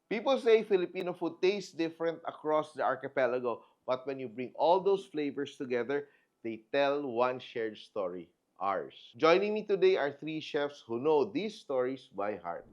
People say Filipino food tastes different across the archipelago, but when you bring all those flavors together, they tell one shared story, ours. Joining me today are three chefs who know these stories by heart.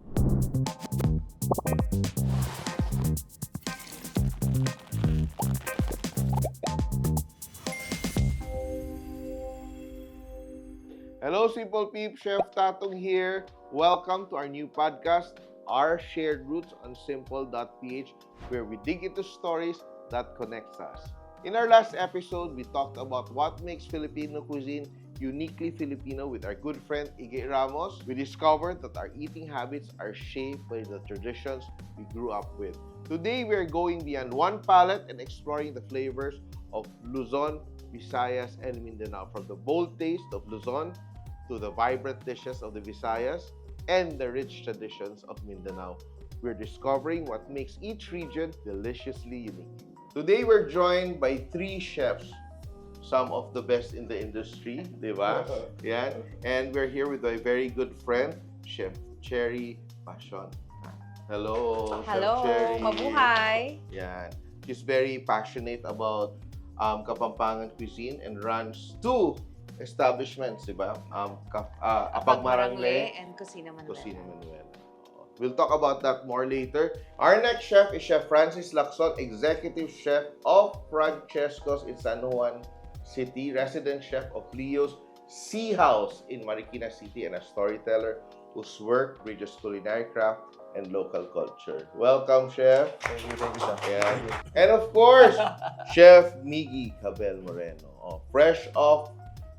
Hello, Simple Peep. Chef Tatong here. Welcome to our new podcast, Our Shared Roots on Simple.ph, where we dig into stories that connects us. In our last episode, we talked about what makes Filipino cuisine uniquely Filipino with our good friend Iggy Ramos. We discovered that our eating habits are shaped by the traditions we grew up with. Today, we are going beyond one palate and exploring the flavors of Luzon, Visayas, and Mindanao. From the bold taste of Luzon to the vibrant dishes of the Visayas and the rich traditions of Mindanao. We're discovering what makes each region deliciously unique. Today, we're joined by three chefs, some of the best in the industry, di ba? Yan. And we're here with my very good friend, Chef Cherry Passion. Hello, Hello, Chef Cherry. mabuhay. Yan. She's very passionate about Kapampangan cuisine and runs two establishments, di ba? Apag Marangle, and Kusina Manuel. Kusina Manuel. We'll talk about that more later. Our next chef is Chef Francis Lacson, Executive Chef of Francesco's in San Juan City, resident chef of Leo's Sea House in Marikina City, and a storyteller whose work bridges culinary craft and local culture. Welcome, Chef. Thank you, Chef. Yeah. Thank you. And of course, Chef Miggy Cabel Moreno, fresh off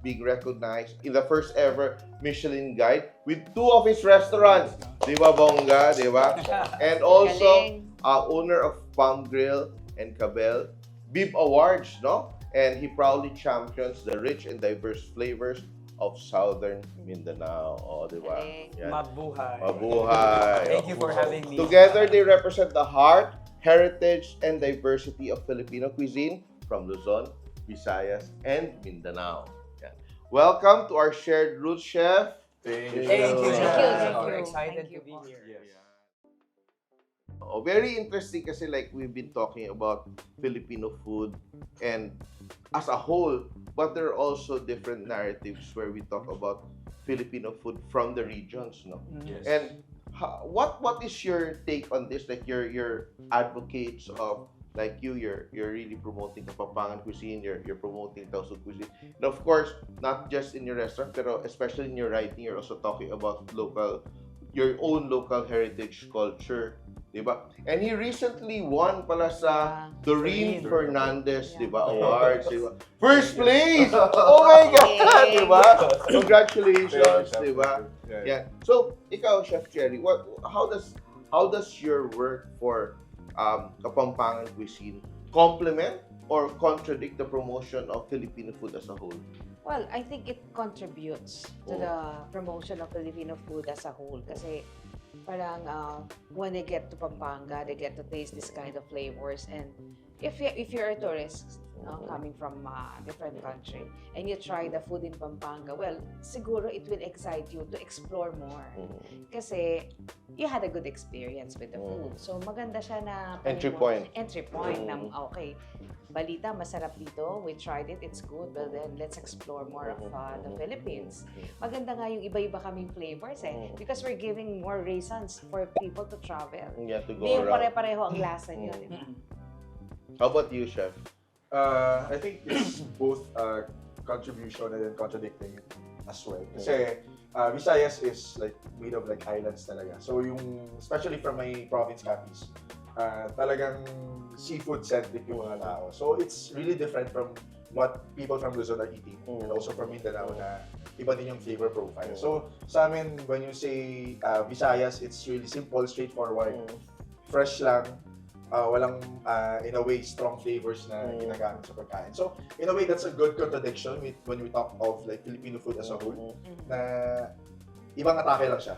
being recognized in the first ever Michelin Guide with two of his restaurants, di ba bongga, di ba? And also, owner of Palm Grill and Cabel, Bib Awards, no? And he proudly champions the rich and diverse flavors of Southern Mindanao, di ba? Yan. Mabuhay. Mabuhay. Thank you for having me. Together, they represent the heart, heritage, and diversity of Filipino cuisine from Luzon, Visayas, and Mindanao. Yan. Welcome to our shared roots, Chef. Thank you. you, Thank you, Chef. thank We're you. excited Thank you to be po. here. Oh, very interesting kasi like we've been talking about Filipino food and as a whole, but there are also different narratives where we talk about Filipino food from the regions, no? Yes. And what is your take on this? Like your advocates of like you're really promoting Kapampangan cuisine, you're promoting Tausug cuisine. And of course, not just in your restaurant, pero especially in your writing, you're also talking about your own local heritage culture, di ba? And he recently won pala sa Doreen Doreen. Fernandez, di ba, Yeah. awards, di ba? First place! Oh my God, di ba? Congratulations, Thank you, di ba? Chef. Yeah. So, ikaw, Chef Cherry, how does your work for Kapampangan cuisine complement or contradict the promotion of Filipino food as a whole? Well, I think it contributes to Oh. the promotion of Filipino food as a whole. Kasi parang when they get to Pampanga, they get to taste this kind of flavors. And if you're a tourist coming from a different country and you try the food in Pampanga, well, siguro it will excite you to explore more. Kasi you had a good experience with the food. So maganda siya na Entry point. Entry point na okay. Balita, masarap dito. We tried it. It's good. Well, then let's explore more of the Philippines. Maganda nga yung iba-iba kaming flavors because we're giving more reasons for people to travel. Yeah, to go Hindi yung around. pare-pareho ang lasa niyo, di ba? How about you, Chef? I think it's both contribution and then contradicting as well. Kasi Visayas is like made of like islands talaga. So yung, especially from my province Capiz, talagang seafood-centric yung mga tao. So it's really different from what people from Luzon are eating and also from Mindanao na iba din yung flavor profile. So sa amin, when you say Visayas, it's really simple, straightforward, fresh lang, walang in a way strong flavors na ginagamit sa pagkain. So in a way that's a good contradiction when we talk of like Filipino food as a whole na ibang atake lang siya.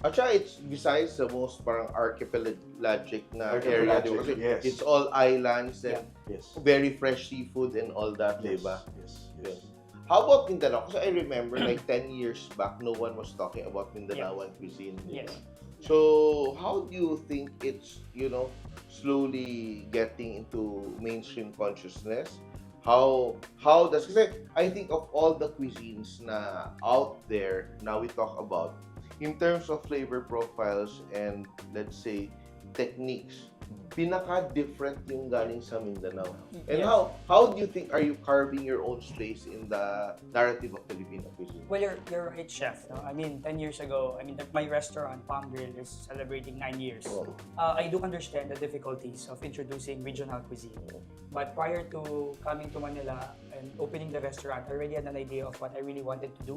At saka it's besides the most parang archipelagic na area, di ba? Kasi Yes. it's all islands and Yes. very fresh seafood and all that, di Yes. ba? Yes. Yeah. Yes. How about Mindanao? Kasi I remember like 10 years back, no one was talking about Mindanaoan cuisine. Di ba? Yes. So how do you think it's, slowly getting into mainstream consciousness? How does, kasi I think of all the cuisines na out there now we talk about in terms of flavor profiles and let's say techniques, pinaka-different yung galing sa Mindanao. And Yes. how do you think are you carving your own space in the narrative of Filipino cuisine? Well, you're right, chef. No? I mean, 10 years ago, my restaurant, Palm Grill, is celebrating 9 years. Oh. I do understand the difficulties of introducing regional cuisine. But prior to coming to Manila and opening the restaurant, I already had an idea of what I really wanted to do.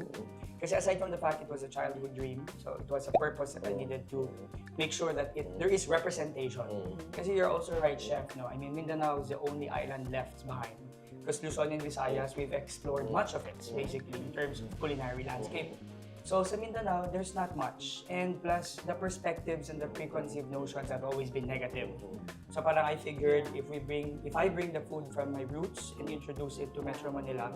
Because aside from the fact it was a childhood dream, so it was a purpose that I needed to make sure that there is representation. Kasi you're also right, chef. No? I mean, Mindanao is the only island left behind. Because Luzon and Visayas, we've explored much of it, basically, in terms of culinary landscape. So sa Mindanao, there's not much. And plus, the perspectives and the preconceived notions have always been negative. So parang I figured if I bring the food from my roots and introduce it to Metro Manila,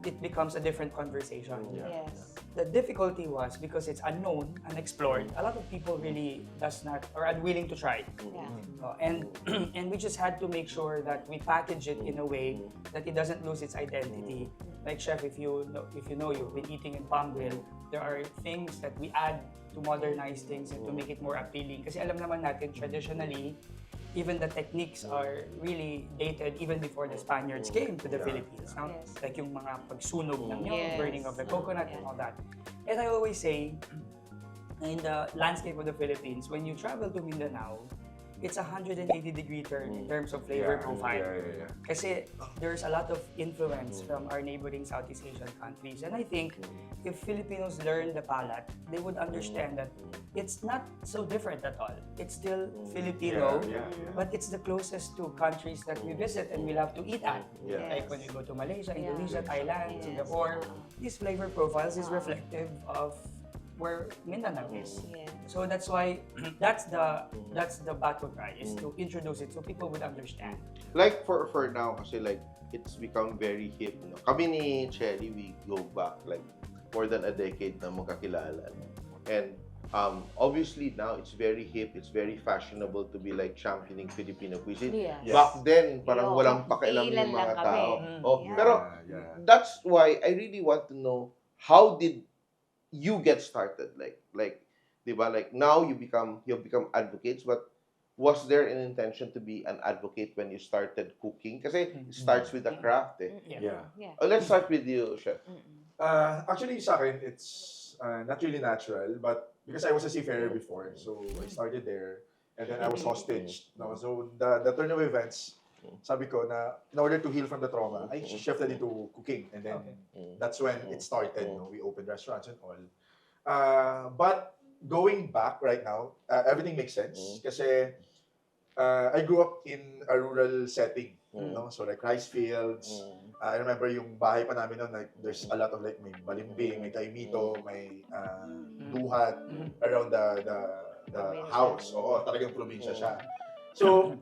it becomes a different conversation. Yes. The difficulty was because it's unknown, unexplored, a lot of people really does not or unwilling to try. Yeah. And and we just had to make sure that we package it in a way that it doesn't lose its identity. Like chef, if you know you've been eating in Palm Grill, there are things that we add to modernize things and to make it more appealing. Kasi alam naman natin traditionally, even the techniques are really dated even before the Spaniards came to the Philippines. No? Yes. Like yung mga pagsunog ng nyog, Yes. burning of the coconut and all that. And I always say, in the landscape of the Philippines, when you travel to Mindanao, it's 180-degree turn in terms of flavor profile. Kasi there's a lot of influence from our neighboring Southeast Asian countries. And I think if Filipinos learn the palate, they would understand that it's not so different at all. It's still Filipino, but it's the closest to countries that we visit and we'll have to eat at. Yeah. Like when we go to Malaysia, Yeah. Indonesia, Thailand, Yes. Singapore, these flavor profiles is reflective of where Mindanao is. Yeah. So that's why that's the battle cry is to introduce it so people would understand. Like for now kasi like it's become very hip, no? Kami ni Cherry, we go back like more than a decade na magkakilala. And obviously now it's very hip, it's very fashionable to be like championing Filipino cuisine. Yes. Back then, parang Yo, walang pakialam ilan yung lang mga kami. tao. Oh, Yeah. pero that's why I really want to know how did you get started? Like, diba? Like now you've become advocates, but was there an intention to be an advocate when you started cooking? Kasi it starts with the craft, eh. Yeah. Yeah. Let's start with you, chef. Actually, sa akin, it's not really natural, but because I was a seafarer before, so I started there, and then I was hostage. No? So the turn of events, sabi ko na in order to heal from the trauma, I shifted into cooking, and then that's when it started. No? We opened restaurants and all. But going back right now, everything makes sense kasi I grew up in a rural setting. No? So like rice fields. I remember yung bahay pa namin noon, like there's a lot of like may balimbing, may kaimito, may duhat around the house. Oo, talagang probinsya siya. So,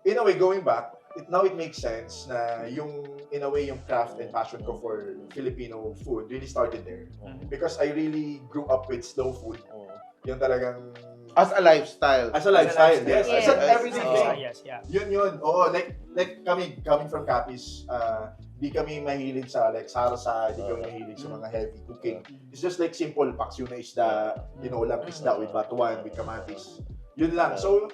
in a way, going back, now it makes sense na in a way, yung craft and passion ko for Filipino food really started there. Because I really grew up with slow food. Yung talagang As a lifestyle. as a lifestyle, yes. Yes. As an everyday Oh. thing. Yes, yeah. Yun. Oo, like kami, coming from Capiz, di kami mahilig sa like sarsa, di kami mahilig sa mga heavy cooking. It's just like simple paksiw na isda, lang isda with batuan, with kamatis. Yun lang. So,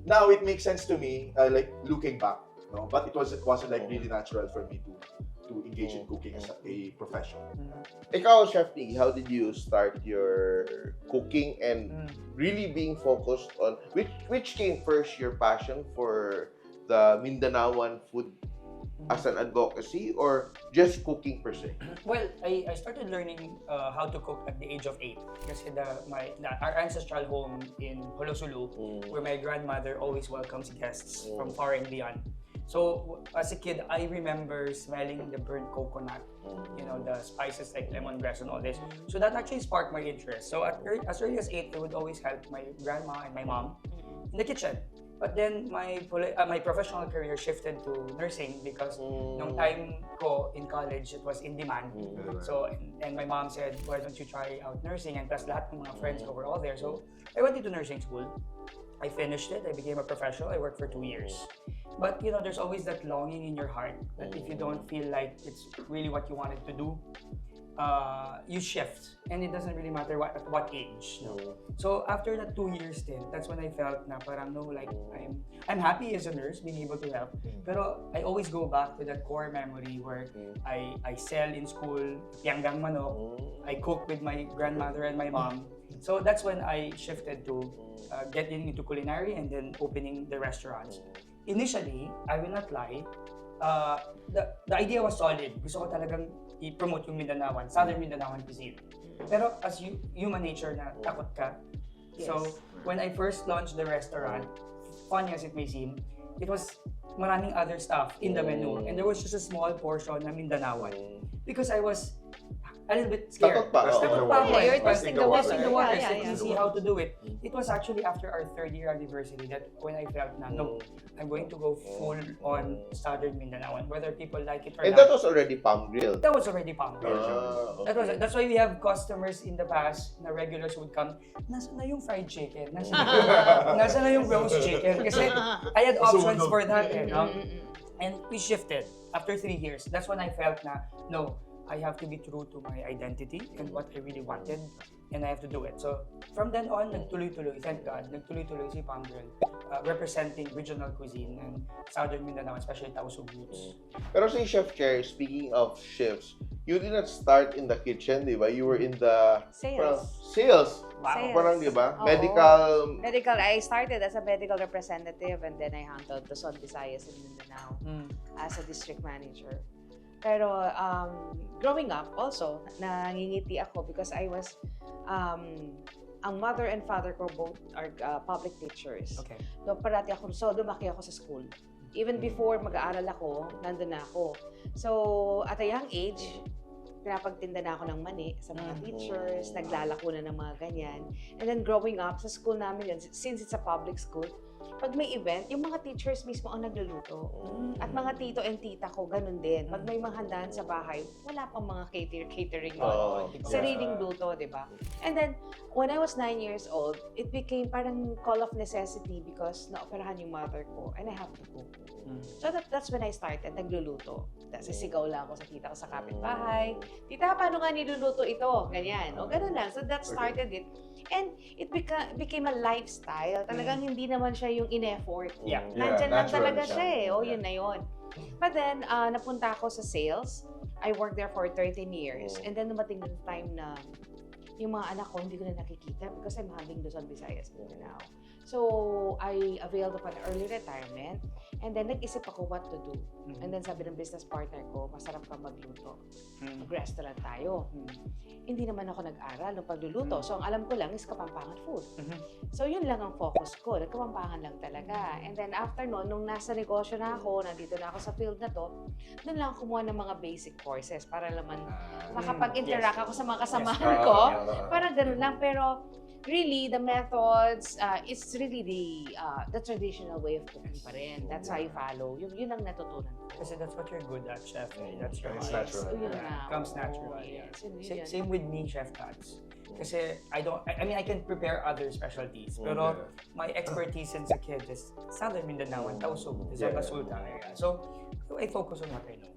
now it makes sense to me, like looking back, no? But it wasn't like really natural for me to engage in cooking as a profession. Ikaw, Chef Niggy, how did you start your cooking and really being focused on which came first, your passion for the Mindanaoan food as an advocacy or just cooking per se? Well, I started learning how to cook at the age of 8 kasi our ancestral home in Holosulu, where my grandmother always welcomes guests from far and beyond. So as a kid, I remember smelling the burnt coconut, the spices like lemongrass and all this. So that actually sparked my interest. So as early as 8, I would always help my grandma and my mom in the kitchen. But then my professional career shifted to nursing because nung time ko in college, it was in demand. So, and my mom said, why don't you try out nursing? And plus lahat ng mga friends ko were all there. So, I went into nursing school. I finished it. I became a professional. I worked for 2 years. But, you know, there's always that longing in your heart that if you don't feel like it's really what you wanted to do, you shift. And it doesn't really matter at what age. No? So after that 2 years stint, that's when I felt na parang no, like I'm happy as a nurse, being able to help. Pero I always go back to that core memory where I sell in school, pianggang manok, I cook with my grandmother and my mom. So that's when I shifted to getting into culinary and then opening the restaurants. Initially, I will not lie, the idea was solid. Gusto ko talagang i-promote yung Mindanaoan, Southern Mindanaoan cuisine. Pero as human nature na takot ka. So, when I first launched the restaurant, funny as it may seem, it was maraming other stuff in the menu. And there was just a small portion na Mindanaoan. Because I was a little bit scared. Takot pa. Takot pa ako. You're testing the water. Testing the waters, Yeah, like, yeah, to see how to do it. It was actually after our 3rd year anniversary that when I felt na, no, I'm going to go full on Southern Mindanaoan, whether people like it or And not. that was already palm grilled. That was already palm grilled. Okay. That's why we have customers in the past na regulars would come, nasa na yung fried chicken? Nasa na yung roast chicken? Kasi I had options for that. No? And we shifted after 3 years. That's when I felt na, no, I have to be true to my identity and what I really wanted, and I have to do it. So from then on, nagtuloy-tuloy, thank God, nagtuloy-tuloy si Palm Grill, representing regional cuisine and Southern Mindanao, especially Tausug roots. Pero si Chef Cherry, speaking of chefs, you did not start in the kitchen, di ba? You were in the sales. Wow. Sales. Parang, di ba? Oo. Medical. I started as a medical representative and then I handled Luzon, Visayas, and Mindanao as a district manager. Pero growing up also, nangingiti ako because I was, ang mother and father ko both are public teachers. Okay. So parati ako, so lumaki ako sa school. Even before mag-aaral ako, nandun na ako. So at a young age, pinapagtinda na ako ng mani sa mga teachers, naglalako na ng mga ganyan. And then growing up, sa school namin yun, since it's a public school, pag may event, yung mga teachers mismo ang nagluluto. At mga tito and tita ko, ganun din. Pag may mga handaan sa bahay, wala pang mga catering. Sariling luto, di ba? And then, when I was 9 years old, it became parang call of necessity because naoperahan yung mother ko and I have to cook. So that's when I started, nagluluto. Sisigaw lang ako sa tita ko sa kapitbahay. Tita, paano nga niluluto ito? Ganyan. O ganun lang. So that started it. And it became a lifestyle. Talagang hindi naman siya yung in-effort. Yeah. Nandyan lang natural talaga siya eh. O, Yeah. yun na yun. But then, napunta ako sa sales. I worked there for 13 years. And then, dumating ng time na yung mga anak ko, hindi ko na nakikita because I'm handling Luzon, Visayas, Mindanao. So, I availed of an early retirement. And then, nag-isip ako what to do. And then, sabi ng business partner ko, masarap ka magluto. Mag-restaurant tayo. Hindi naman ako nag-aral ng pagluluto. So, ang alam ko lang is Kapampangan food. So, yun lang ang focus ko. Nagkapampangan lang talaga. And then, after noon, nung nasa negosyo na ako, nandito na ako sa field na to, doon lang ako kumuha ng mga basic courses para naman makapag-interact ako sa mga kasamahan ko. Parang ganun lang. Pero, really, the methods, it's really the traditional way of cooking pa rin. That's how you follow. Yun ang natutunan ko. Kasi that's what you're good at, Chef. That's your It's eyes. natural. Yun Yeah, na. it comes Oo, naturally. yes. Yun Same, yan. same with me, Chef Tats. Kasi I mean, I can prepare other specialties. Pero my expertise since a kid is Southern Mindanao and Tausug, the Zona Sulta area. So I focus on what I know.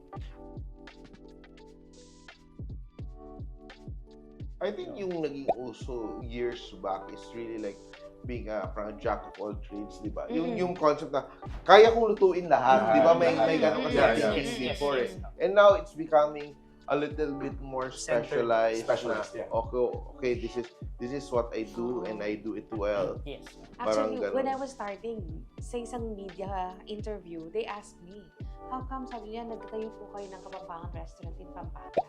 I think yung naging uso years back is really like being a jack of all trades, di ba? Yung concept na kaya kong lutuin lahat, di ba? May ganun kasi thinking before it. And now it's becoming a little bit more specialized. Specialized, yeah. Okay, this is what I do and I do it well. Yes. Parang Actually, ganun. when I was starting, sa isang media interview, they asked me, how come, sabi niya, nagtayo po kayo ng Kapampangan restaurant in Pampanga?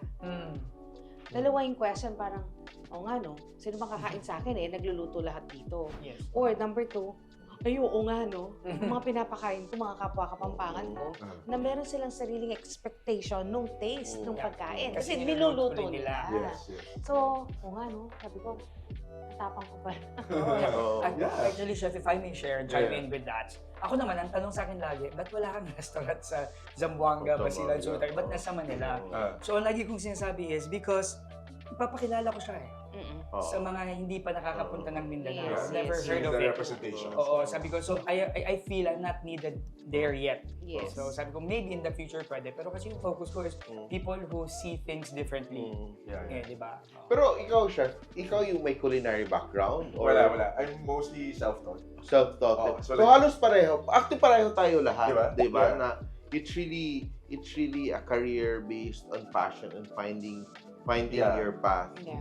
Dalawa yung question, parang, nga no, sino makakain sa akin eh, nagluluto lahat dito. Yes. Or number 2, ay oo nga no, yung mga pinapakain ko, mga kapwa Kapampangan ko, na meron silang sariling expectation nung taste, nung pagkain. Kasi niluluto nila. Yes. So, nga no, sabi ko, Natapang ko pa. Oo. Yeah. Actually, Chef, if I may share, chime Yeah. in with that. Ako naman, ang tanong sa akin lagi, ba't wala kang restaurant sa Zamboanga, Basilan, Sutar? Ba't nasa Manila? So, ang lagi kong sinasabi is because ipapakilala ko siya sa mga hindi pa nakakapunta ng Mindanao. Yes, Never yes, heard The of it. representation. Oo, sabi ko, so I feel I'm not needed there yet. Yes. So sabi ko, maybe in the future pwede. Pero kasi yung focus ko is people who see things differently. Yeah. Eh, di ba? Pero ikaw, chef, ikaw yung may culinary background? Or Wala. I'm mostly self-taught. Self-taught? Oh, so so like- halos pareho. Actually, pareho tayo lahat. Di ba? Yeah. Na it's really a career based on passion and finding Yeah. your path. Yeah.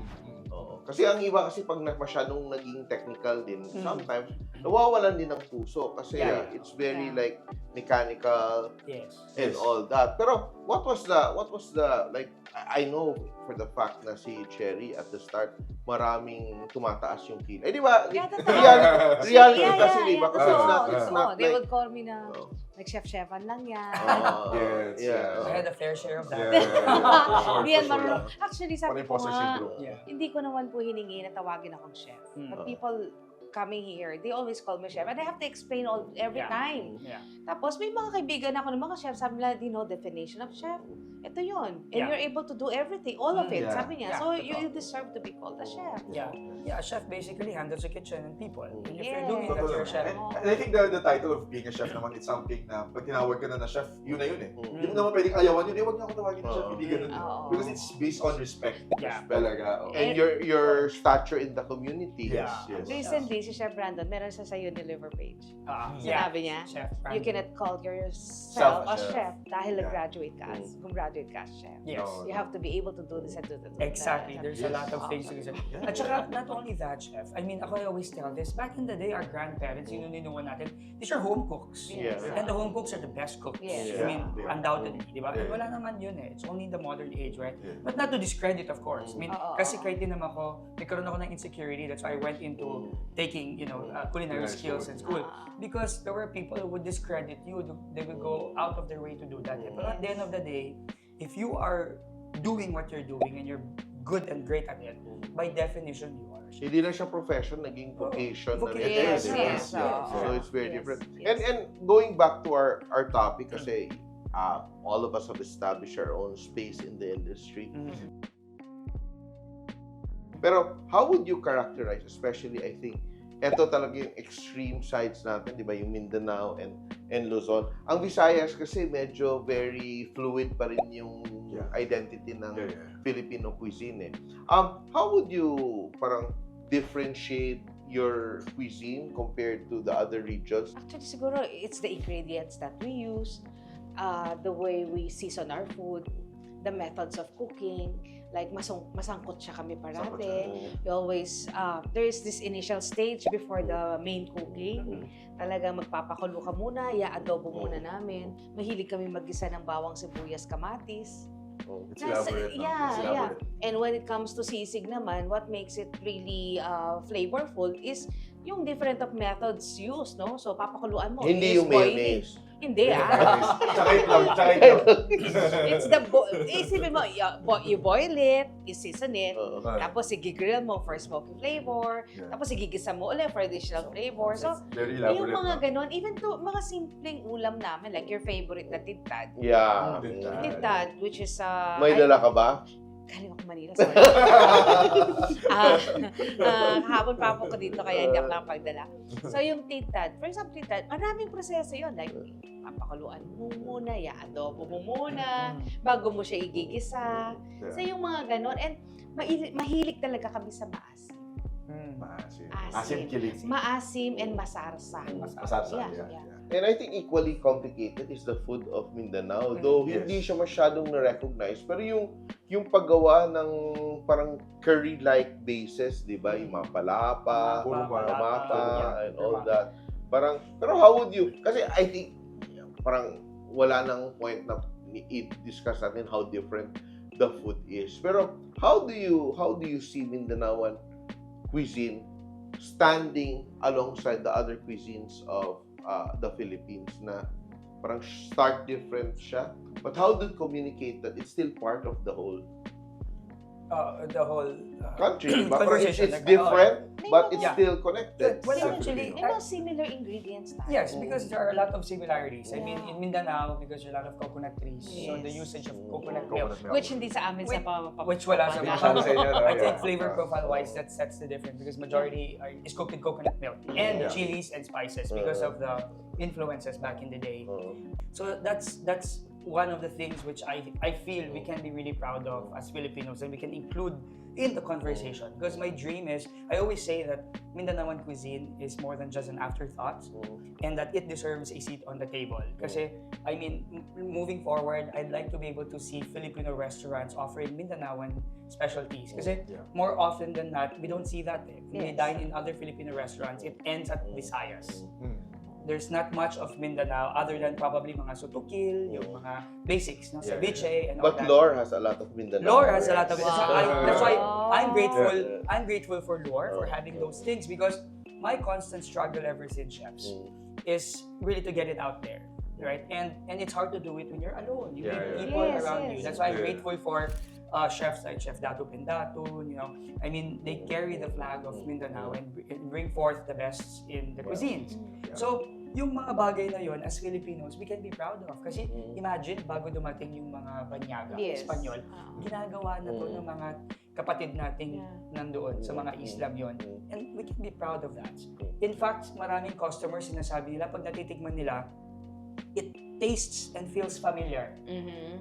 Oo. Kasi ang iba kasi pag masyadong naging technical din, sometimes nawawalan din ng puso kasi Yeah. it's very Yeah. like mechanical Yes. and all that. Pero what was the like I know for the fact na si Cherry at the start maraming tumataas yung kilo. Eh di ba? Yeah, totoo. Reality kasi di ba? Kasi totoo. it's not They like would call me na, Oh. nag-chef-chefan lang yan. Yes, yeah. I had a fair share of that. Yeah. Hindi yan For sure. marunong. Actually, Parang sabi ko imposter nga, syndrome. Yeah. hindi ko naman po hiningi na tawagin akong chef. But people coming here, they always call me chef. And I have to explain every Yeah. time. Yeah. Tapos may mga kaibigan ako ng mga chef, sabi nila, do you know definition of chef? Ito yun. And Yeah. you're able to do everything, all of it, Yeah. sabi niya. Yeah, So totoo. you deserve to be called a chef. Yeah. Yeah, a chef basically handles the kitchen and people. And if Yes. you're doing that, you're a chef. And I think the title of being a chef naman, it's something na pag tinawag ka na chef, yun na yun eh. Mm. Hindi mo naman pwedeng ayawan yun, wag niyo ako tawagin na chef, Oo. hindi ganun. Oo. Because it's based on respect. Yeah. Talaga. Oh. And your stature in the community. Yes, Yeah. yes. Recently, si Chef Brandon, meron siya sa Unilever page. Yeah. Sinabi niya, Chef. you Brandon. cannot call yourself Self a a chef. chef dahil Yeah. nag-graduate ka as, gumraduate ka as chef. Yes. No. You have to be able to do this and do that. Exactly. There's a lot of Yes. things to consider. Yeah. At saka, not only that, chef. I mean, ako I always tell this. Back in the day, our grandparents, yun yung ninuwan natin, these are home cooks. Yes. Yeah. And the home cooks are the best cooks. Yes. I mean, Yeah. undoubtedly, di ba? Yeah. Wala naman yun eh. It's only in the modern age, right? Yeah. But not to discredit, of course. I mean, Oo, kasi oo. kahit din naman ako, nagkaroon ako ng insecurity. That's why I went into taking, culinary Culinary skills in school. Because there were people who would discredit you. They would go out of their way to do that. But at the end of the day, if you are doing what you're doing and you're good and great at it, by definition, you are. Hindi na siya profession, naging vocation na rin. Yes, Di ba? yes. So it's very Yes, different. yes. And going back to our topic kasi all of us have established our own space in the industry. Pero how would you characterize, especially I think, eto talaga yung extreme sides natin, di ba? Yung Mindanao and Luzon. Ang Visayas kasi medyo very fluid pa rin yung Yeah. identity ng Yeah. Filipino cuisine eh. How would you parang differentiate your cuisine compared to the other regions? Actually, siguro, it's the ingredients that we use, the way we season our food, the methods of cooking. Like, masangkot siya kami parate. We always, there is this initial stage before the main cooking. Talagang magpapakulo ka muna, i-adobo muna namin. Mahilig kami maggisa ng bawang, sibuyas, kamatis. It's elaborate. no? Yeah, It's yeah. elaborate. And when it comes to sisig naman, what makes it really flavorful is yung different of methods used, no? So, papakuluan mo. Hindi is yung boiling. mayonnaise. Hindi, Tsaka itlog, tsaka itlog. It's isipin mo, you boil it, i-season it, tapos i-grill mo for smoky flavor, Yeah. tapos igigisa mo ulit for additional flavor. So, Very yung elaborate. mga no? ganon, even to mga simpleng ulam namin, like your favorite na tintad. Yeah. Tintad, which is, May dala ka ba? galing ako Manila, sorry. Hapon pa ako dito, kaya hindi ako nakapagdala. So, yung tintad, for example, tintad, maraming proseso yun. Like, papakuluan mo muna, i-adobo mo muna, bago mo siya igigisa. So, yung mga ganon. And mahilig talaga kami sa maasim. Maasim. Asim. Asim kilig. Maasim and masarsa. Masarsa. Yeah, Yeah. yeah. And I think equally complicated is the food of Mindanao. Though Yes. hindi siya masyadong na-recognize. Pero yung paggawa ng parang curry-like bases, di ba? Yung mga palapa, Puro mata, yeah. and all that. Parang, pero how would you, kasi I think, parang wala nang point na i-discuss natin how different the food is. Pero how do you see Mindanaoan cuisine standing alongside the other cuisines of the Philippines na parang start different siya, but how do you communicate that it's still part of the whole? the whole country. But conversation. it's like, different, but it's Yeah. still connected. Well, Sa actually, Filipino. May mga similar ingredients tayo. Yes, because there are a lot of similarities. I mean, Yeah. in Mindanao, because there are a lot of coconut trees, so the Yes. usage of coconut Coconut milk, milk. Which hindi sa amin sa which wala sa Hindi mga masyado sa inyo, no? I think Yeah. flavor profile-wise, that sets the difference because majority is cooked with coconut milk and Yeah. chilies and spices because of the influences back in the day. So that's one of the things which I feel we can be really proud of as Filipinos and we can include in the conversation. Because my dream is, I always say that Mindanaoan cuisine is more than just an afterthought and that it deserves a seat on the table. Kasi, I mean, moving forward, I'd like to be able to see Filipino restaurants offering Mindanaoan specialties. Kasi more often than not, we don't see that. When we Yes. dine in other Filipino restaurants, it ends at Visayas. Mm. There's not much of Mindanao other than probably mga sutukil, yung mga basics, no? Yeah. Ceviche and all But that. Lore has a lot of Mindanao. Lore has a lot of it. Wow. That's why I'm grateful. Yeah. I'm grateful for Lore for having those things because my constant struggle ever since chefs is really to get it out there, right? And it's hard to do it when you're alone. You Yeah, need yeah. people Yes, around yes. you. That's why I'm Yeah. grateful for chefs like Chef Dato Pindatun. You know, I mean, they carry the flag of Mindanao and bring forth the best in the cuisines. So, yung mga bagay na yon as Filipinos, we can be proud of. Kasi imagine, bago dumating yung mga Banyaga, Yes. Espanyol, ginagawa na to ng mga kapatid nating nandoon sa mga Islam yon. And we can be proud of that. In fact, maraming customers sinasabi nila, pag natitikman nila, it tastes and feels familiar.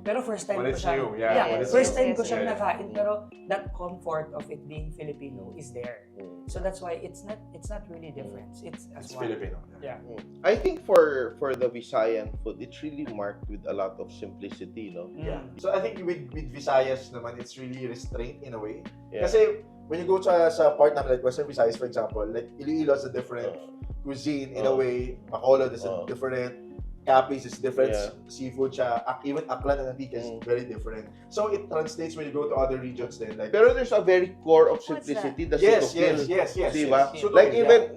Pero first time When ko it's siya, new, yeah, when it's first new. time ko Yes, siyang yes. nakain, pero that comfort of it being Filipino is there. So that's why it's not really different. It's as It's one. Filipino. Yeah. I think for the Visayan food, it's really marked with a lot of simplicity, no? Yeah. So I think with Visayas naman, it's really restraint in a way. Yeah. Kasi when you go sa part namin, like Western Visayas, for example, like Iloilo is a different cuisine in a way. Bacolod is a different. Capiz is different. Yeah. Seafood siya. Even Aklan and Antique is very different. So it translates when you go to other regions then. Like, Pero there's a very core of simplicity. The yes. Diba? Sutukil,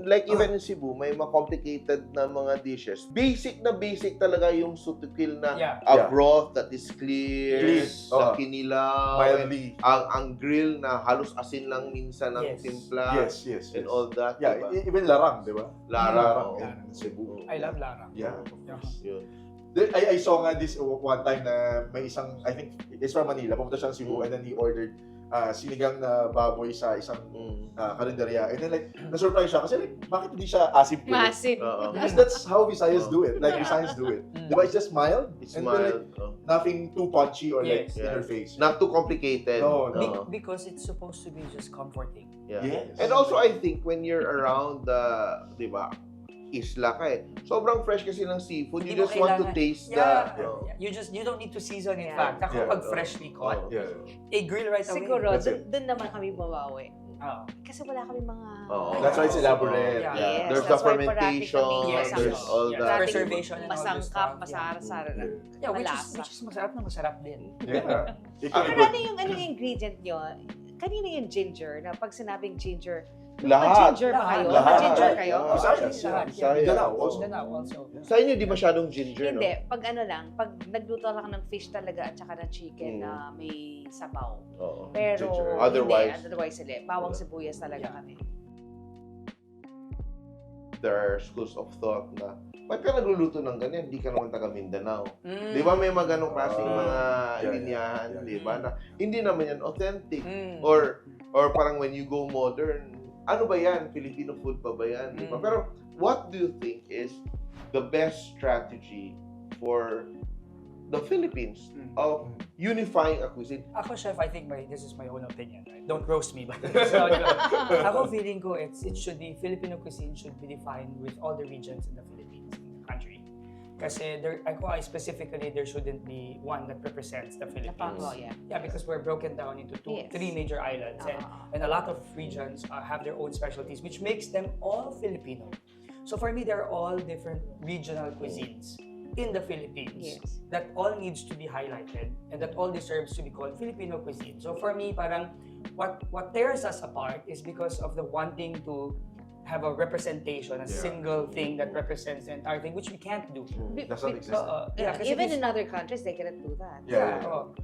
Like yeah. even in Cebu, may mga complicated na mga dishes. Basic talaga yung sutukil na Yeah. a broth that is clear, Clean. na Oh. kinilaw, Mildly. ang grill na halos asin lang minsan ang Yes. timpla, Yes. and all that. Yeah, diba? even Larang, di ba? Larang, in Cebu. I love Lara. Yeah. Yeah. Yun. Then, I saw nga this one time na may isang, I think it's from Manila, pumunta siya ng Cebu and then he ordered sinigang na baboy sa isang karinderya. And then like, na-surprise siya kasi like, bakit hindi siya asim po? Massive. Oo. Because that's how Visayas do it. Like, Visayans do it. Di ba? It's just mild. It's and then, like, mild. nothing too punchy or like Yes. in Yeah. your face. Not too complicated. No, no. Oo. Because it's supposed to be just comforting. Yeah. Yes. And also, I think when you're around the, di ba, isla ka eh. Sobrang fresh kasi ng seafood. You Hindi mo just want to kailangan- taste Yeah. the... You don't need to season in Yeah. fact. Ako Yeah. pag freshly caught, Yeah. a grill right away. Siguro, That's it. dun naman kami babawi. Oo. Kasi wala kami mga... Oo. That's why it's elaborate. Yeah. Yeah. Yes, There's the that's why parati fermentation, kami Yes, there's masang- all yeah. that. Preservation and all this Masangkap, stuff. Yeah. masarap-sarap. Yeah, which Malasa. is masarap na masarap din. Yeah. Pero ano yung ingredient nyo? Kanina yung ginger, na pag sinabing ginger, Lahat. ginger ba kayo? Lahat. Ginger kayo? Lahat. Visayas, Lahat, yeah. Visayas. Mindanao also. Mindanao also. Sa inyo, di masyadong ginger, Hindi, no? pag ano lang, pag nagluto lang ng fish talaga at saka ng chicken na may sabaw. Oo. Pero Ginger. otherwise hindi. Bawang Yeah. sibuyas talaga Yeah. kami. There are schools of thought na, ba't ka nagluluto ng ganyan? Hindi ka naman taga Mindanao. Mm. Di ba may mga ganong klaseng mga Yeah, linyahan, yeah. di ba? Na hindi naman yan authentic. Mm. Or parang when you go modern, ano ba yan? Filipino food pa ba yan? Di ba? Mm. Pero what do you think is the best strategy for the Philippines of unifying a cuisine? Ako, chef, I think this is my own opinion. Right? Don't roast me. But so, ako feeling ko, it should be, Filipino cuisine should be defined with all the regions in the Philippines, in the country. Kasi specifically, there shouldn't be one that represents the Philippines. Napango, yeah. Yeah, because we're broken down into Yes. three major islands. And a lot of regions have their own specialties, which makes them all Filipino. So for me, they're all different regional cuisines in the Philippines Yes. that all needs to be highlighted and that all deserves to be called Filipino cuisine. So for me, parang what tears us apart is because of the wanting to have a representation, a single thing that represents the entire thing, which we can't do. Does not exist. Kasi Even this- in other countries, they cannot do that. Yeah.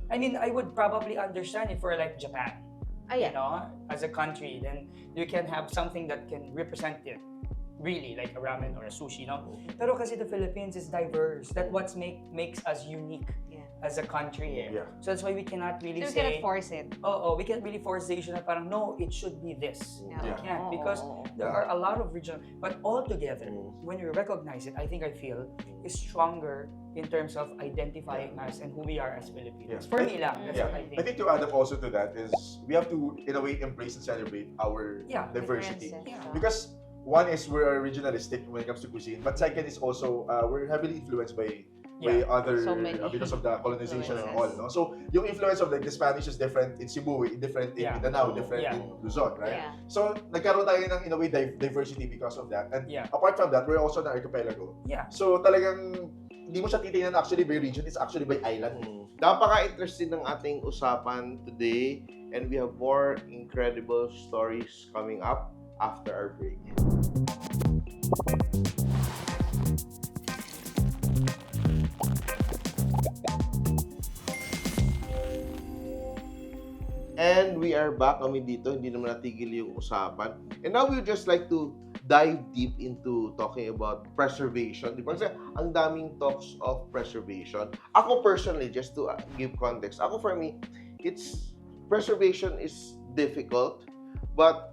I mean, I would probably understand if we're like Japan. Ayan. you know, as a country, then you can have something that can represent it. Really, like a ramen or a sushi, no? Pero kasi the Philippines is diverse. That's what makes us unique Yeah. as a country. Yeah. So that's why we cannot really So we say, cannot force it. we can't really force the issue na parang, no, it should be this. Yeah. We can't, Oo, because oo, oo. there are a lot of regional, but all together, Mm. when we recognize it, I feel is stronger in terms of identifying us and who we are as Filipinos. Yeah. For me lang, that's Yeah. what I I think. think to add up also to that is we have to, in a way, embrace and celebrate our Yeah. diversity. Differences, Yeah. so. Because one is we're regionalistic when it comes to cuisine, but second is also we're heavily influenced by other So many because of the colonization and all. influences. No? So yung influence of like the Spanish is different in Cebu, different in Yeah. Mindanao, different Yeah. in Luzon, right? Yeah. So nagkaroon tayo ng in a way diversity because of that. And Yeah. apart from that, we're also an archipelago. Yeah. So talagang hindi mo siya titingnan actually by region, it's actually by island. Napaka-interesting ng ating usapan today, and we have more incredible stories coming up after our break. And we are back kami dito, hindi naman natigil yung usapan. And now we would just like to dive deep into talking about preservation. Di ba? Kasi ang daming talks of preservation. Ako personally, just to give context, for me, preservation is difficult, but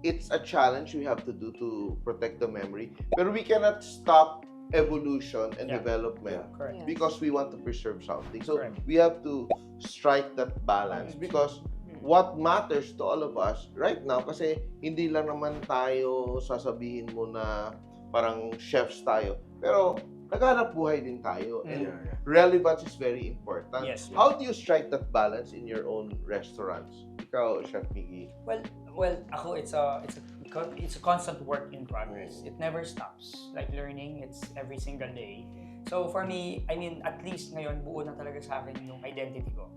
it's a challenge we have to do to protect the memory. Pero we cannot stop evolution and Yeah. development Correct. Yeah. because we want to preserve something. So Correct. we have to strike that balance because what matters to all of us right now, kasi hindi lang naman tayo sasabihin mo na parang chefs tayo, pero naghanap buhay din tayo, and relevance is very important. Yes. How do you strike that balance in your own restaurants? Ikaw, Chef Miggy. Well, ako, it's a constant work in progress. It never stops. Like learning, it's every single day. So for me, I mean, at least ngayon, buo na talaga sa akin yung identity ko.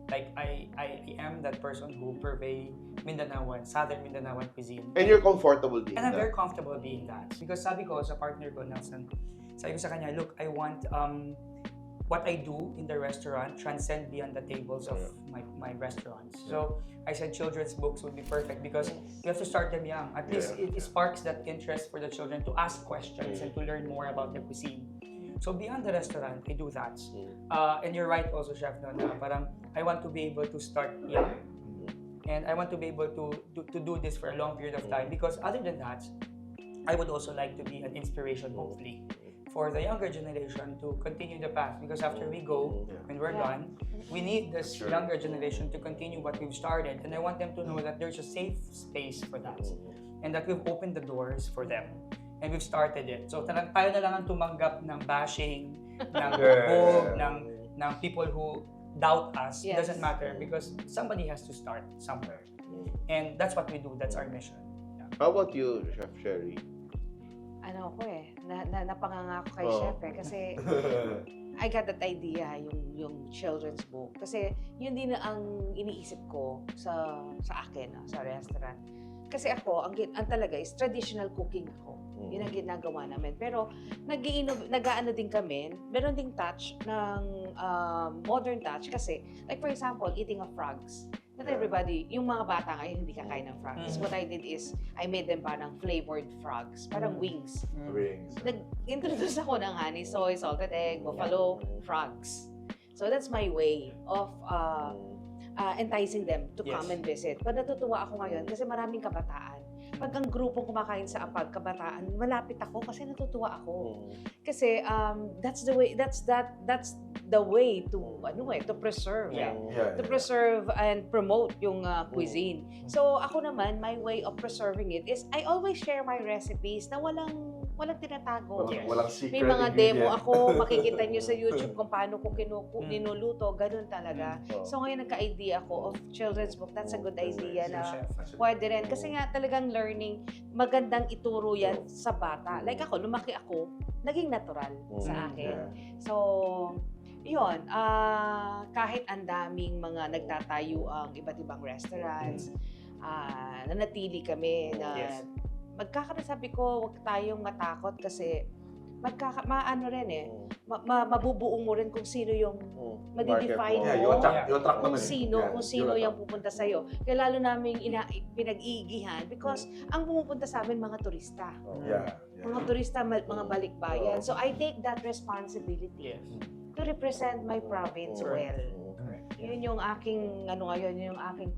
Like, I am that person who purvey Mindanaoan, Southern Mindanaoan cuisine. And you're comfortable doing And I'm that. very comfortable being that. Because sabi ko sa partner ko, Nelson, sabi ko sa kanya, look, I want what I do in the restaurant transcend beyond the tables of my restaurants. So I said children's books would be perfect because you have to start them young. At least it sparks that interest for the children to ask questions and to learn more about the cuisine. So beyond the restaurant, I do that. And you're right also, Chef, no, na parang I want to be able to start young. And I want to be able to do this for a long period of time because other than that, I would also like to be an inspiration, hopefully, for the younger generation to continue the path. Because after we go, when we're done, we need this younger generation to continue what we've started. And I want them to know that there's a safe space for that. And that we've opened the doors for them. And we've started it. So tayo na lang ang tumanggap ng bashing, ng bog, ng people who doubt us. It Yes. doesn't matter because somebody has to start somewhere. And that's what we do. That's our mission. How about you, Chef Sherry? Ano ko napanganga ko kay Oh. Chef kasi I got that idea, yung children's book. Kasi yun din ang iniisip ko sa akin, sa restaurant. Kasi ako, ang talaga is traditional cooking ako. Yun ang ginagawa namin. Pero nag-aano din kami, meron ding touch ng modern touch. Kasi, like for example, eating of frogs. Not everybody, yung mga bata ngayon hindi kakain ng frogs. What I did is, I made them parang flavored frogs, parang wings. Wings. Nag-introduce ako ng honey, soy, salted egg, buffalo, frogs. So that's my way of enticing them to come and visit. But natutuwa ako ngayon kasi maraming kabataan. Pag ang grupong kumakain sa apag, kabataan, malapit ako kasi natutuwa ako. Kasi that's the way to preserve. To preserve and promote yung cuisine. So ako naman, my way of preserving it is I always share my recipes na walang tinatago. Walang secret May mga demo ingredient. ako, makikita nyo sa YouTube kung paano ko ninuluto, ganun talaga. So ngayon nagka-idea ako of children's book. That's a good idea na pwede rin. Kasi nga talagang learning, magandang ituro yan sa bata. Like ako, lumaki ako, naging natural sa akin. So, yun, kahit ang daming mga nagtatayo ang iba't ibang restaurants, nanatili kami na magkakaroon, sabi ko, huwag tayong matakot kasi maano rin eh, mabubuo mo rin kung sino yung madidefine Market Yeah, mo. yung track kung naman. sino, Yeah, kung sino yung yung pupunta sa'yo. Kaya lalo namin pinag-iigihan because ang pumupunta sa amin mga turista. Yeah. Mga turista, mga balikbayan. So I take that responsibility Yes. to represent my province well. Correct. Yun yung aking, ngayon, yung aking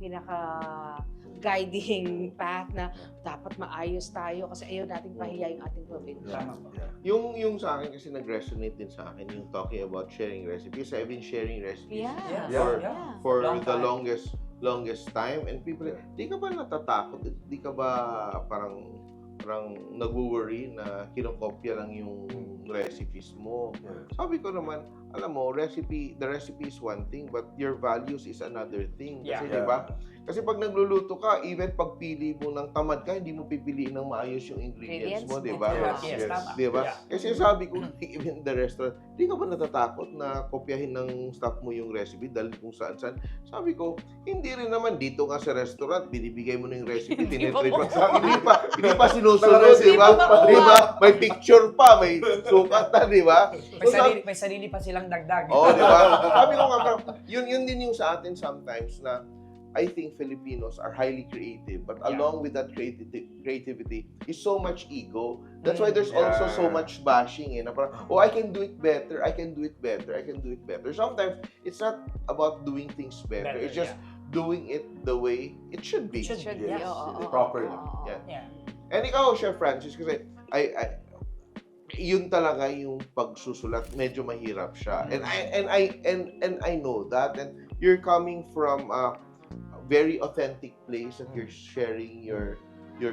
guiding path na dapat maayos tayo kasi ayaw nating pahiya yung ating probinsya. Tama po. Yung sa akin kasi nag-resonate din sa akin yung talking about sharing recipes. I've been sharing recipes Yeah. Yeah. for Long the time. longest time, and people, di ka ba natatakot? Di ka ba parang nag-worry na kinokopya lang yung recipes mo? Yeah. Sabi ko naman, alam mo, the recipe is one thing, but your values is another thing. Kasi, Yeah. di ba? Kasi pag nagluluto ka, even pagpili mo ng tamad ka, hindi mo pipiliin ng maayos yung ingredients mo, di ba? Ingredients Yes, Yes. tama. Di ba? Yeah. Kasi sabi ko, even the restaurant, di ka ba natatakot na kopyahin ng staff mo yung recipe dahil kung saan-saan? Sabi ko, hindi rin naman dito nga sa restaurant, binibigay mo na yung recipe, Hindi pa tinitreat makuha. hindi pa sinusunod, di ba? Hindi pa makuha. Di ba? May picture pa, may sukat na, di ba? May sarili pa silang dagdag. Oo, di ba? Sabi ko nga, parang, yun din yung sa atin sometimes na I think Filipinos are highly creative, but Yeah. along with that creativity is so much ego. That's why there's also so much bashing. Na parang, oh, I can do it better, I can do it better, I can do it better. Sometimes, it's not about doing things better. It's just doing it the way it should be. Should Should be, be. yes. Properly. Yeah. Yeah. And ikaw, Chef Francis, kasi yun talaga yung pagsusulat, medyo mahirap siya. And I know that, and you're coming from a very authentic place that you're sharing your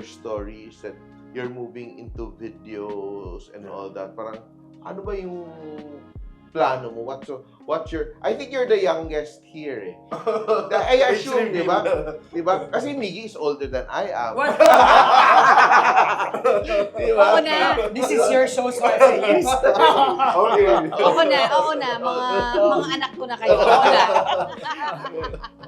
stories, that you're moving into videos and all that. Parang ano ba yung plano mo? What's your I think you're the youngest here eh. I assume, di ba? Di ba? Kasi Miggy is older than I am. What? Di ba? Oo na. This is your show, so I say yes. Okay. Oo na. Mga anak ko na kayo. Oo na.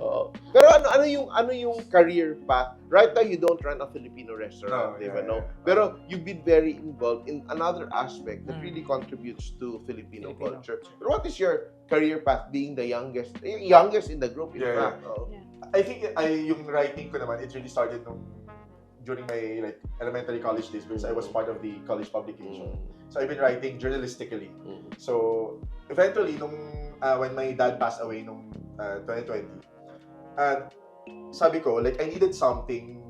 Oo. Pero ano yung career path? Right now you don't run a Filipino restaurant, No, di ba? yeah, No. yeah. Pero you've been very involved in another aspect that really contributes to Filipino culture. But what is your career path being the youngest in the group in Yeah. fact? Oh. I think yung writing ko naman, it really started during my elementary college days because I was part of the college publication. So I've been writing journalistically. So eventually, when my dad passed away nung 2020, sabi ko, I needed something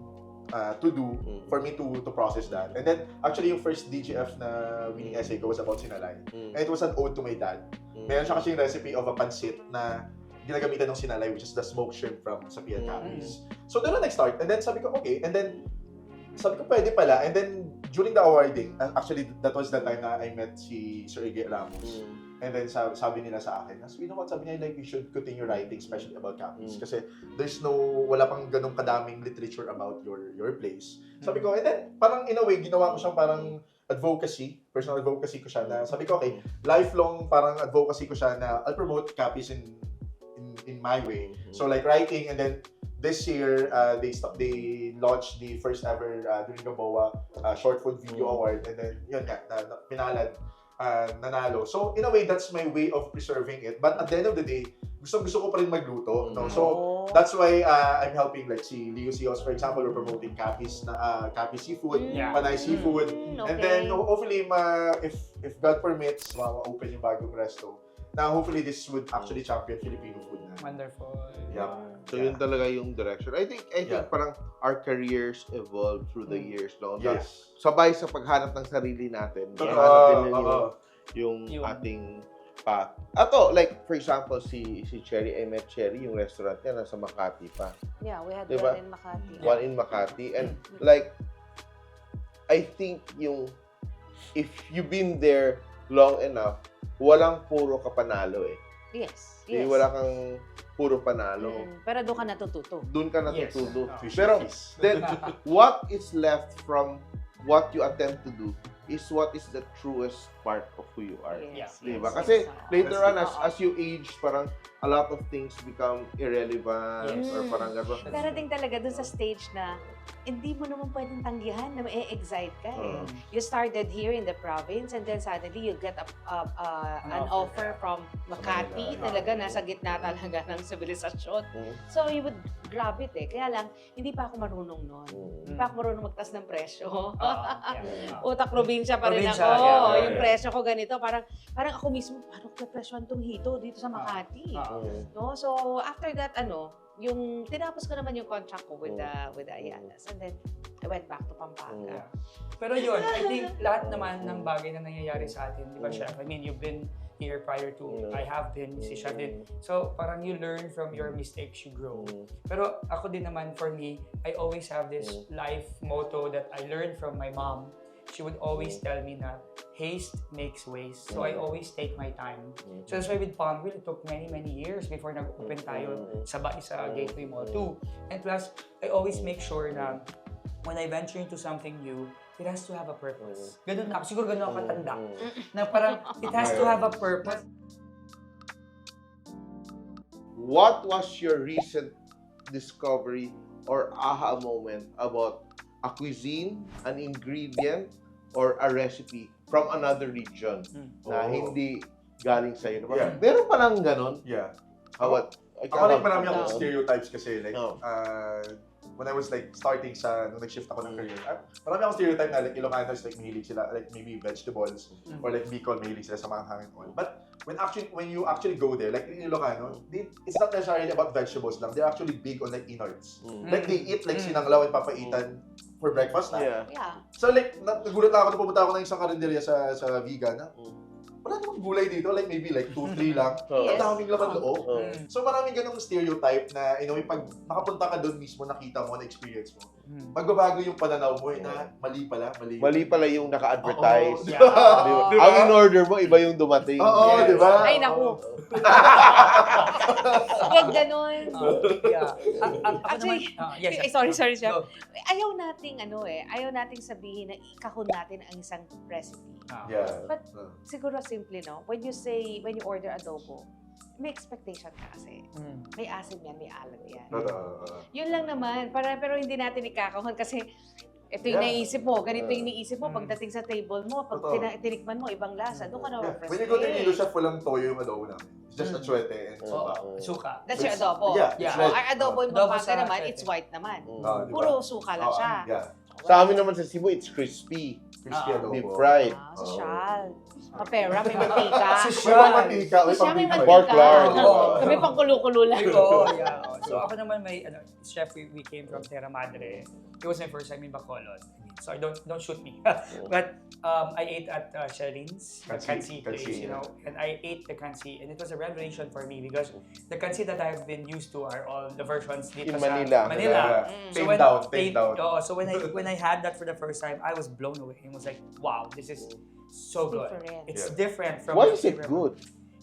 to do for me to process that. And then, actually, yung first DGF na winning essay ko was about sinalay. And it was an ode to my dad. Meron siya kasi yung recipe of a pancit na ginagamitan ng sinalay, which is the smoked shrimp from Sapian Capiz. So, doon na nag-start. And then, sabi ko, okay. And then, sabi ko, pwede pala. And then, during the awarding, actually, that was the time na I met si Sir Iggy Ramos. And then, sabi nila sa akin, you know what, sabi niya, you should continue writing, especially about Capiz. Kasi, wala pang ganong kadaming literature about your place. Sabi ko, and then, parang in a way, ginawa ko siyang parang advocacy, personal advocacy ko siya na, sabi ko, okay, lifelong parang advocacy ko siya na I'll promote Capiz in my way. So, writing, and then, this year, they launched the first ever during the BOA Short Food Video Award, and then, yun nga, pinalad. Nanalo. So, in a way, that's my way of preserving it. But at the end of the day, gusto ko pa rin magluto. No? So, that's why I'm helping si Leo Sios, for example, we're promoting Capiz Seafood, Panay Seafood. And then, hopefully, if God permits, ma-open yung bagong resto. Now, hopefully, this would actually champion Filipino food na. Wonderful. Yeah. So, yun talaga yung direction. I think parang our careers evolve through the years. No? Yes. Sabay sa paghanap ng sarili natin. Totoo. Hanap din yung ating path. Ato, for example, si Cherry, I met Cherry, yung restaurant niya nasa Makati pa. Yeah, we had Diba? one in Makati. One in Makati. And I think if you've been there long enough, walang puro kapanalo eh. Yes. Wala kang puro panalo. Pero doon ka natututo. Doon ka natututo. Yes. Pero then, what is left from what you attempt to do is what is the truest part of who you are. Yes, Diba? yes, Kasi yes. later on, Oo. as you age, parang a lot of things become irrelevant Yes. or parang gano'n. Darating talaga dun sa stage na hindi mo naman pwedeng tanggihan na ma-excite ka eh. You started here in the province and then suddenly you get an offer from Makati. Manila. Talaga nasa gitna talaga ng sibilisasyon. So you would grab it eh. Kaya lang, hindi pa ako marunong nun. Hindi pa ako marunong magtas ng presyo. Utak probinsya pa rin Probinsya, ako. yeah. Yung presyo ko ganito, parang ako mismo, parang presyoan tong hito dito sa Makati. No? So, after that, yung tinapos ko naman yung contract ko with the Ayalas. And then, I went back to Pampanga. Pero yun, I think lahat naman ng bagay na nangyayari sa atin, di ba, Chef? I mean, you've been here prior to, I have been, si Chef din. So, parang you learn from your mistakes, you grow. Pero ako din naman, for me, I always have this life motto that I learned from my mom. She would always tell me na haste makes waste. So I always take my time. So that's why with Palmville, it took many years before nag-open tayo sabay sa Gateway Mall 2. And plus, I always make sure na when I venture into something new, it has to have a purpose. Ganun na, siguro ganun ako katanda. Na parang, it has to have a purpose. What was your recent discovery or aha moment about a cuisine, an ingredient, or a recipe from another region na hindi galing sa'yo? Yeah. Meron pa lang ganon? Yeah. How about, Ako like marami No. akong stereotypes kasi like No. when I was like starting nung nag-shift ako ng career, marami akong stereotype na like Ilocanos like mahilig sila like maybe vegetables or like Bicol mahilig sila sa maanghang and all. But when you actually go there, like in Ilocano, it's not necessarily about vegetables lang. They're actually big on like innards. Like they eat like sinanglaw and papaitan for breakfast na. Yeah. Yeah. So like, nagulat lang ako na pumunta ako ng isang karinderya sa vegan na wala namang gulay dito, like maybe like 2-3 lang. Ang Yes. daming laman loob. Oh. So maraming ganong stereotype na, pag nakapunta ka doon mismo, nakita mo, na-experience mo, magbabago yung pananaw mo na mali pala. Mali pala yung naka-advertise. Oo. Di Yeah. ba? Diba? Ang in-order mo, iba yung dumating. Oo, Yes. di ba? Ay, naku. Huwag ganun. Yeah. Ako Actually, naman, yes, sorry, Chef. Go. Ayaw nating sabihin na ikahon natin ang isang recipe. Yeah. But siguro simple, no? When you order adobo, may expectation ka kasi. May asin yan, may alat yan. Yun lang naman. Pero hindi natin ikakahon kasi ito yung Yeah. naisip mo, ganito yung iniisip mo, pagdating sa table mo, pag Totoo. tinikman mo, ibang lasa, doon ka na When you go to Nilo Chef, walang toyo yung adobo namin. It's just atsuete and suka. Suka. That's your adobo. Yeah. Yeah. Our adobo yung Adobo Pampanga sa naman, atsuete. it's white naman. Diba? Puro suka lang siya. Yeah. Sa amin naman sa Cebu, it's crispy. Crispy adobo. Deep fried. Social. Mapera, may mantika. May mantika, may Siya may pang-big Pork mantika. lard. Oo. Kami pang kulo-kulo lang. Yeah. So ako naman chef, we came from Terra Madre. It was my first time in Bacolod. So don't shoot me. But I ate at Sherine's Kansi place, Kansi, and I ate the Kansi, and it was a revelation for me because the Kansi that I've been used to are all the versions dito In sa Manila. Manila. Tame down. So when I had that for the first time, I was blown away. It was like, wow, this is so good. Different. It's Yeah. different from Why my is it favorite- good?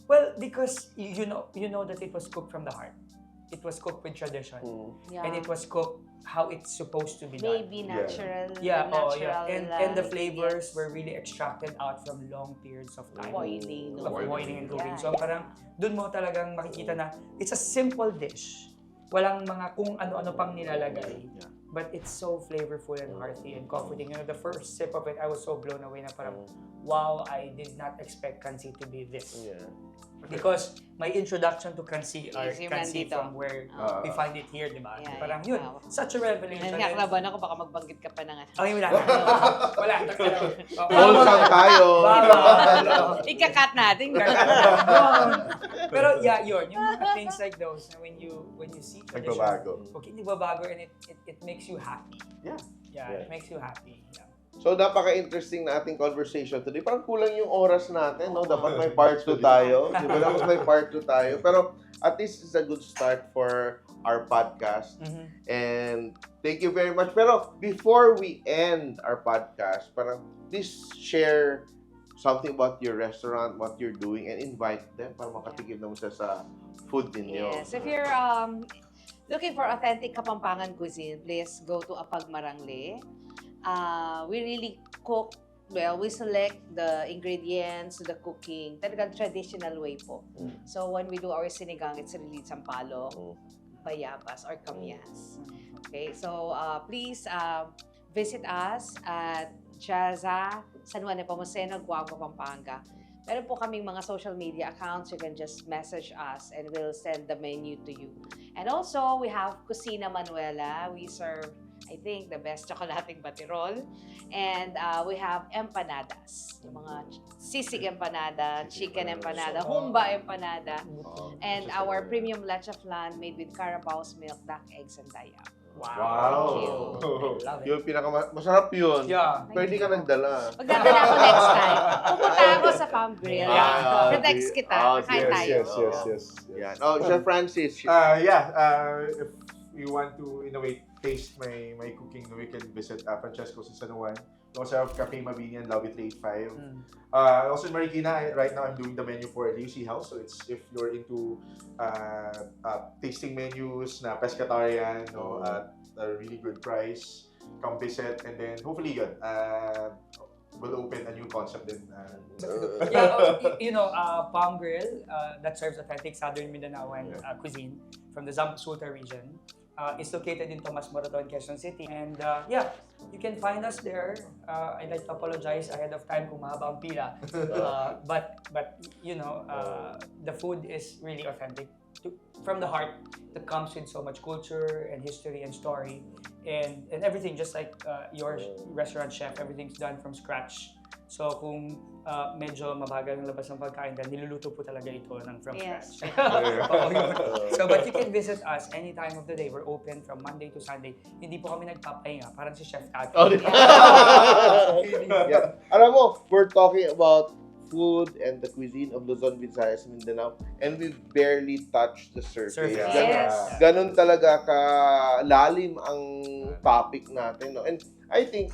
Well, because you know that it was cooked from the heart. It was cooked with tradition. Yeah. And it was cooked how it's supposed to be done. Maybe natural. Yeah, natural. And the flavors were really extracted out from long periods of time. boiling. Of boiling and cooking. Yeah, So parang dun mo talagang makikita na it's a simple dish. Walang mga kung ano-ano pang nilalagay. But it's so flavorful and hearty and comforting. The first sip of it, I was so blown away na parang, wow, I did not expect Kansi to be this. Yeah. Because my introduction to Kansi are Is yung Kansi nandito. from where we find it here, di ba? Yeah, Parang yeah. yun, such a revelation. Nakakaban ako, baka magbanggit ka pa ng ano. Ay, wala. Wala. Wholesome tayo. Ikakat natin. Pero yeah, yun. Yung mga things like those, when you see tradition, Nagbabago. okay, nagbabago and it makes you happy. Yeah. Yeah, it makes you happy. Yeah. So, napaka-interesting na ating conversation today. Parang kulang yung oras natin, no? Dapat may part 2 tayo. Di ba? Dapat may part 2 tayo. Pero, at least it's a good start for our podcast. And thank you very much. Pero, before we end our podcast, parang please share something about your restaurant, what you're doing, and invite them para makatikim naman sila sa food ninyo. Yes, if you're looking for authentic Kapampangan cuisine, please go to Apag Marangle. We really cook well, we select the ingredients, the cooking, talagang traditional way po. So when we do our sinigang, it's really sampalok, bayabas, or kamyas. Okay, so please visit us at Jaza, San Juan Nepomuceno, Guagua, Pampanga. Meron po kaming mga social media accounts. You can just message us and we'll send the menu to you. And also, we have Cocina Manuela. We serve, I think, the best chocolating batirol. And we have empanadas. Yung mga sisig empanada, chicken empanada, humba empanada. And our premium leche flan made with Carabao's milk, duck eggs, and daya. Wow. Love it. Yung masarap yun. Yeah. Pwede ka nagdala. Magdadala ako next time. Pupunta ako sa Palm Grill. Yeah. Text kita. Kakain tayo. Yes. Yan. Oh, Chef Francis. If you want to, in a way, taste my cooking, we can visit Francesco's in San Juan. We also have Cafe Mabini and Lobby 385. Also in Marikina, right now I'm doing the menu for Lucy House. So it's if you're into tasting menus na pescatarian, no, at a really good price, come visit. And then hopefully yun, we'll open a new concept din. Palm Grill that serves authentic Southern Mindanaoan cuisine from the Zamboanga Sultan region. Is located in Tomas Morato, Quezon City. And you can find us there. I'd like to apologize ahead of time kung mahaba ang pila. But the food is really authentic from the heart, that comes with so much culture and history and story and everything, just like your restaurant chef, everything's done from scratch. So kung medyo mabagal ang labas ng pagkain, dahil niluluto po talaga ito ng from Yes. scratch. So but you can visit us any time of the day. We're open from Monday to Sunday. Hindi po kami nagpapahinga, parang si Chef Tato. Oh, yeah. Alam mo, we're talking about food and the cuisine of Luzon, Visayas, Mindanao, and we barely touched the surface. Yes. Ganun talaga kalalim ang topic natin. No? And I think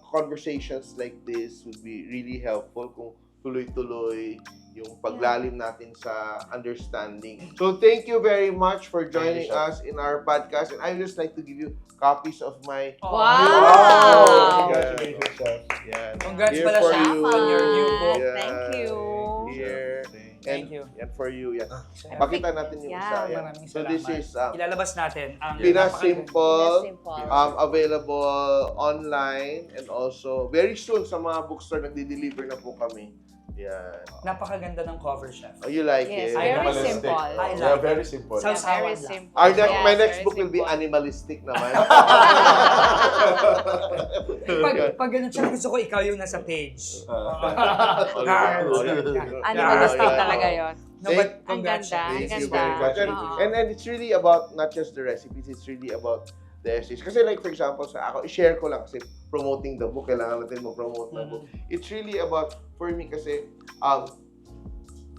conversations like this would be really helpful kung tuloy-tuloy yung paglalim natin sa understanding. So thank you very much for joining us in our podcast. And I would just like to give you copies of my Wow! Congratulations, Chef. Yan. Congrats Here pala for siya you. on your new book. Yeah. Thank you. Here. Thank you. And for you. Yan. Chef, Pakita natin yung Yeah. isa. Yan. Maraming So this salamat. is Ilalabas natin ang Pinas napakaganda- Simple. Simple. Available online and also very soon sa mga bookstore nagdi-deliver na po kami. Yan. Napakaganda ng cover, Chef. Oh, you like Yes, it? very Animalistic. simple. I Yeah, like very simple. Sounds Yeah, very Sawan lang. simple. My Yes, next very book will be simple. animalistic naman. Pag ganun siya, gusto ko ikaw yung nasa page. Animalistic Yeah. talaga yon. No, but Ang ganda, ang Thank you ganda. very much. Oo. And it's really about not just the recipes, it's really about the essays. Kasi like for example, sa ako, i-share ko lang kasi promoting the book, kailangan natin mo-promote the book. It's really about, for me kasi,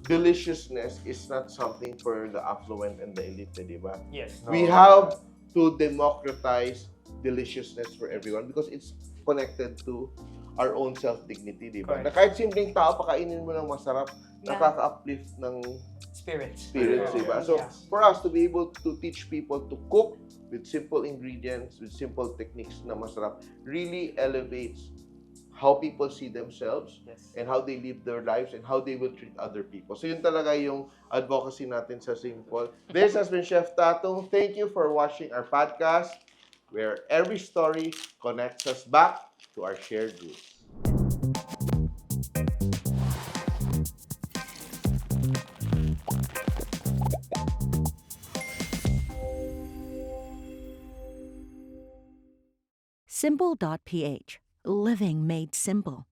deliciousness is not something for the affluent and the elite, di ba? Yes. We have to democratize deliciousness for everyone because it's connected to our own self-dignity, di ba? Correct. Na kahit simpleng tao, pakainin mo ng masarap, Yeah. nakaka-uplift ng Spirits. spirits, di ba? So, Yeah. for us to be able to teach people to cook with simple ingredients, with simple techniques na masarap, really elevates how people see themselves Yes. and how they live their lives and how they will treat other people. So, yun talaga yung advocacy natin sa Simple. This has been Chef Tatong. Thank you for watching our podcast where every story connects us back to our shared roots. Simple.ph. Living made simple.